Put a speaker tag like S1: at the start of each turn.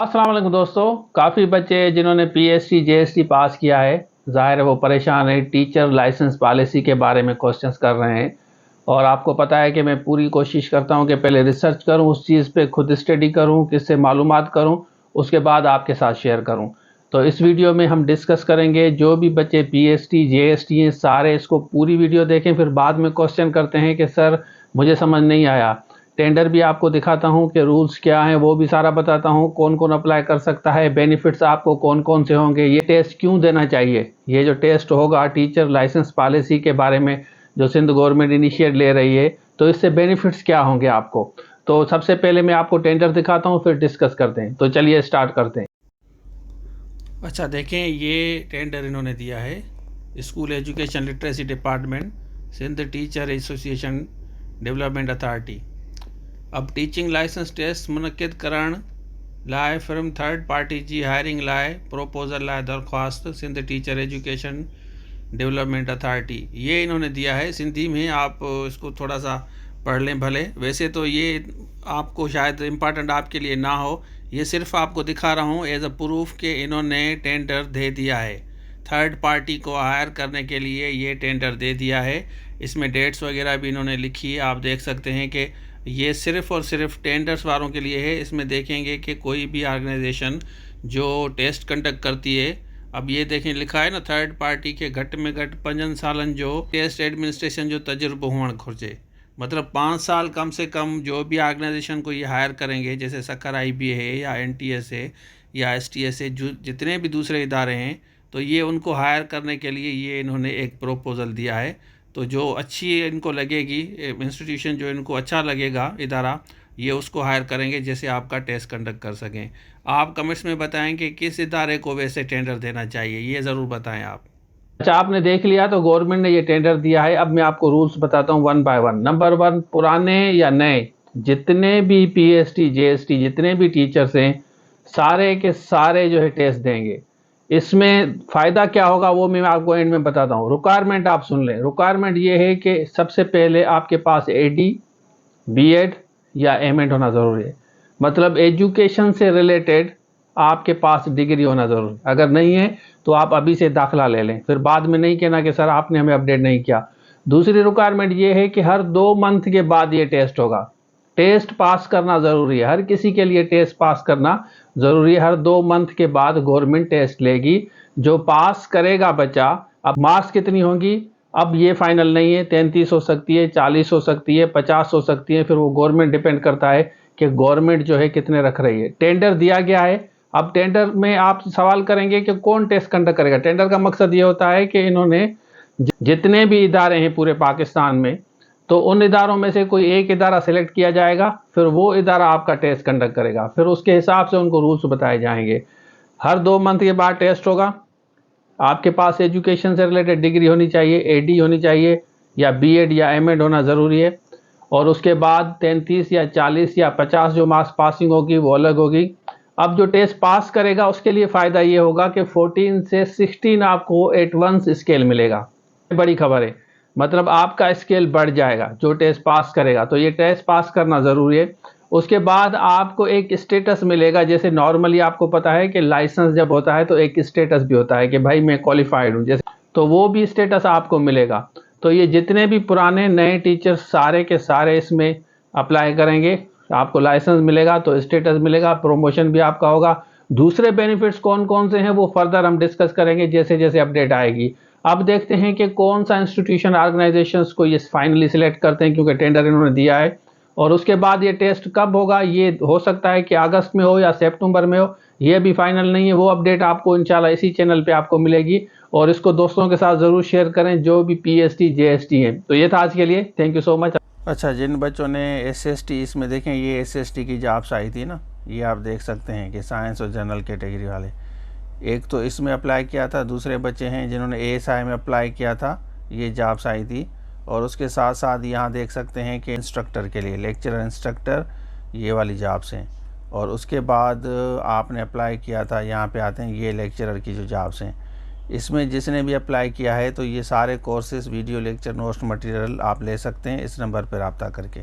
S1: अस्सलाम वालेकुम दोस्तों। काफ़ी बच्चे जिन्होंने पीएसटी जेएसटी पास किया है, ज़ाहिर है वो परेशान है। टीचर लाइसेंस पॉलिसी के बारे में क्वेश्चंस कर रहे हैं और आपको पता है कि मैं पूरी कोशिश करता हूं कि पहले रिसर्च करूं, उस चीज़ पे खुद स्टडी करूं, किससे मालूमात करूं, उसके बाद आपके साथ शेयर करूं। तो इस वीडियो में हम डिस्कस करेंगे। जो भी बच्चे पीएसटी जेएसटी हैं सारे इसको पूरी वीडियो देखें, फिर बाद में क्वेश्चन करते हैं कि सर मुझे समझ नहीं आया। टेंडर भी आपको दिखाता हूं कि रूल्स क्या हैं, वो भी सारा बताता हूं, कौन कौन अप्लाई कर सकता है, बेनिफिट्स आपको कौन कौन से होंगे, ये टेस्ट क्यों देना चाहिए। ये जो टेस्ट होगा टीचर लाइसेंस पॉलिसी के बारे में जो सिंध गवर्नमेंट इनिशिएट ले रही है, तो इससे बेनिफिट्स क्या होंगे आपको। तो सबसे पहले मैं आपको टेंडर दिखाता हूँ, फिर डिस्कस करते हैं। तो चलिए स्टार्ट करते हैं।
S2: अच्छा देखें, ये टेंडर इन्होंने दिया है school education literacy department, Sindh teacher association development authority. अब टीचिंग लाइसेंस टेस्ट मुनक़िद करण लाइ फिर्म थर्ड पार्टी जी हायरिंग लाइ प्रोपोज़ल लाइ दरख्वास्त Sindh teacher education development authority. ये इन्होंने दिया है सिंधी में, आप इसको थोड़ा सा पढ़ लें भले। वैसे तो ये आपको शायद इम्पॉर्टेंट आपके लिए ना हो, ये सिर्फ आपको दिखा रहा हूँ एज अ प्रूफ कि इन्होंने टेंडर दे दिया है। थर्ड पार्टी को हायर करने के लिए ये टेंडर दे दिया है। इसमें डेट्स वगैरह भी इन्होंने लिखी है, आप देख सकते हैं कि ये सिर्फ़ और सिर्फ टेंडर्स वालों के लिए है। इसमें देखेंगे कि कोई भी ऑर्गेनाइजेशन जो टेस्ट कंडक्ट करती है, अब ये देखें लिखा है ना, थर्ड पार्टी के घट में घट 5 सालन जो टेस्ट एडमिनिस्ट्रेशन जो तजुर्बो हुअणु घुरिजे। मतलब 5 साल कम से कम जो भी ऑर्गेनाइजेशन को ये हायर करेंगे, जैसे सकर IB है या NTS है या STS है, जो जितने भी दूसरे इदारे हैं, तो ये उनको हायर करने के लिए ये इन्होंने एक प्रपोज़ल दिया है। तो जो अच्छी इनको लगेगी इंस्टीट्यूशन, जो इनको अच्छा लगेगा इदारा, ये उसको हायर करेंगे जैसे आपका टेस्ट कंडक्ट कर सकें। आप कमेंट्स में बताएं कि किस इदारे को वैसे टेंडर देना चाहिए, ये ज़रूर बताएं आप।
S1: अच्छा, आपने देख लिया तो गवर्नमेंट ने ये टेंडर दिया है। अब मैं आपको रूल्स बताता हूँ one by one. Number one, पुराने या नए जितने भी पीएसटी जेएसटी जितने भी टीचर्स हैं सारे के सारे जो है टेस्ट देंगे। इसमें फ़ायदा क्या होगा वो मैं आपको एंड में बताता हूँ। रिक्वायरमेंट आप सुन लें। रिक्वायरमेंट ये है कि सबसे पहले आपके पास AD B.Ed या M.Ed होना ज़रूरी है। मतलब एजुकेशन से रिलेटेड आपके पास डिग्री होना ज़रूरी है। अगर नहीं है तो आप अभी से दाखिला ले लें, फिर बाद में नहीं कहना कि सर आपने हमें अपडेट नहीं किया। दूसरी रिक्वायरमेंट ये है कि हर 2 मंथ के बाद ये टेस्ट होगा। टेस्ट पास करना ज़रूरी है, हर किसी के लिए टेस्ट पास करना ज़रूरी है। हर 2 मंथ के बाद गवर्नमेंट टेस्ट लेगी। जो पास करेगा बच्चा, अब मार्क्स कितनी होंगी अब ये फाइनल नहीं है। 33 हो सकती है, 40 हो सकती है, 50 हो सकती है, फिर वो गवर्नमेंट डिपेंड करता है कि गवर्नमेंट जो है कितने रख रही है। टेंडर दिया गया है। अब टेंडर में आप सवाल करेंगे कि कौन टेस्ट कंडक्ट करेगा। टेंडर का मकसद ये होता है कि इन्होंने जितने भी इदारे हैं पूरे पाकिस्तान में, तो उन इदारों में से कोई एक इदारा सिलेक्ट किया जाएगा, फिर वो इदारा आपका टेस्ट कंडक्ट करेगा, फिर उसके हिसाब से उनको रूल्स बताए जाएंगे। हर 2 मंथ के बाद टेस्ट होगा। आपके पास एजुकेशन से रिलेटेड डिग्री होनी चाहिए, AD होनी चाहिए या B.Ed या M.Ed होना ज़रूरी है। और उसके बाद 33 या 40 या 50 जो मार्क्स पासिंग होगी वो अलग होगी। अब जो टेस्ट पास करेगा उसके लिए फ़ायदा ये होगा कि 14 से 16 आपको एडवांस स्केल मिलेगा। बड़ी खबर है, मतलब आपका स्केल बढ़ जाएगा जो टेस्ट पास करेगा। तो ये टेस्ट पास करना ज़रूरी है। उसके बाद आपको एक स्टेटस मिलेगा। जैसे नॉर्मली आपको पता है कि लाइसेंस जब होता है तो एक स्टेटस भी होता है कि भाई मैं क्वालिफाइड हूँ, जैसे, तो वो भी स्टेटस आपको मिलेगा। तो ये जितने भी पुराने नए टीचर्स सारे के सारे इसमें अप्लाई करेंगे, आपको लाइसेंस मिलेगा तो स्टेटस मिलेगा, प्रमोशन भी आपका होगा। दूसरे बेनिफिट्स कौन कौन से हैं वो फर्दर हम डिस्कस करेंगे जैसे जैसे अपडेट आएगी। अब देखते हैं कि कौन सा इंस्टीट्यूशन ऑर्गेनाइजेशंस को ये फाइनली सिलेक्ट करते हैं, क्योंकि टेंडर इन्होंने दिया है। और उसके बाद ये टेस्ट कब होगा, ये हो सकता है कि अगस्त में हो या सितंबर में हो, ये भी फाइनल नहीं है। वो अपडेट आपको इंशाल्लाह इसी चैनल पे आपको मिलेगी। और इसको दोस्तों के साथ ज़रूर शेयर करें जो भी PST JST हैं। तो ये था आज के लिए, थैंक यू सो मच।
S2: अच्छा, जिन बच्चों ने SST, इसमें देखें ये SST की जॉब्स आई थी ना, ये आप देख सकते हैं कि साइंस और जनरल कैटेगरी वाले, एक तो इसमें अप्लाई किया था। दूसरे बच्चे हैं जिन्होंने ASI में अप्लाई किया था, ये जॉब्स आई थी। और उसके साथ साथ यहाँ देख सकते हैं कि इंस्ट्रक्टर के लिए, लेक्चरर इंस्ट्रक्टर, ये वाली जॉब्स हैं। और उसके बाद आपने अप्लाई किया था, यहाँ पे आते हैं ये लेक्चरर की जो जॉब्स हैं। इसमें जिसने भी अप्लाई किया है तो ये सारे courses video lecture notes material आप ले सकते हैं इस नंबर पर रब्ता करके।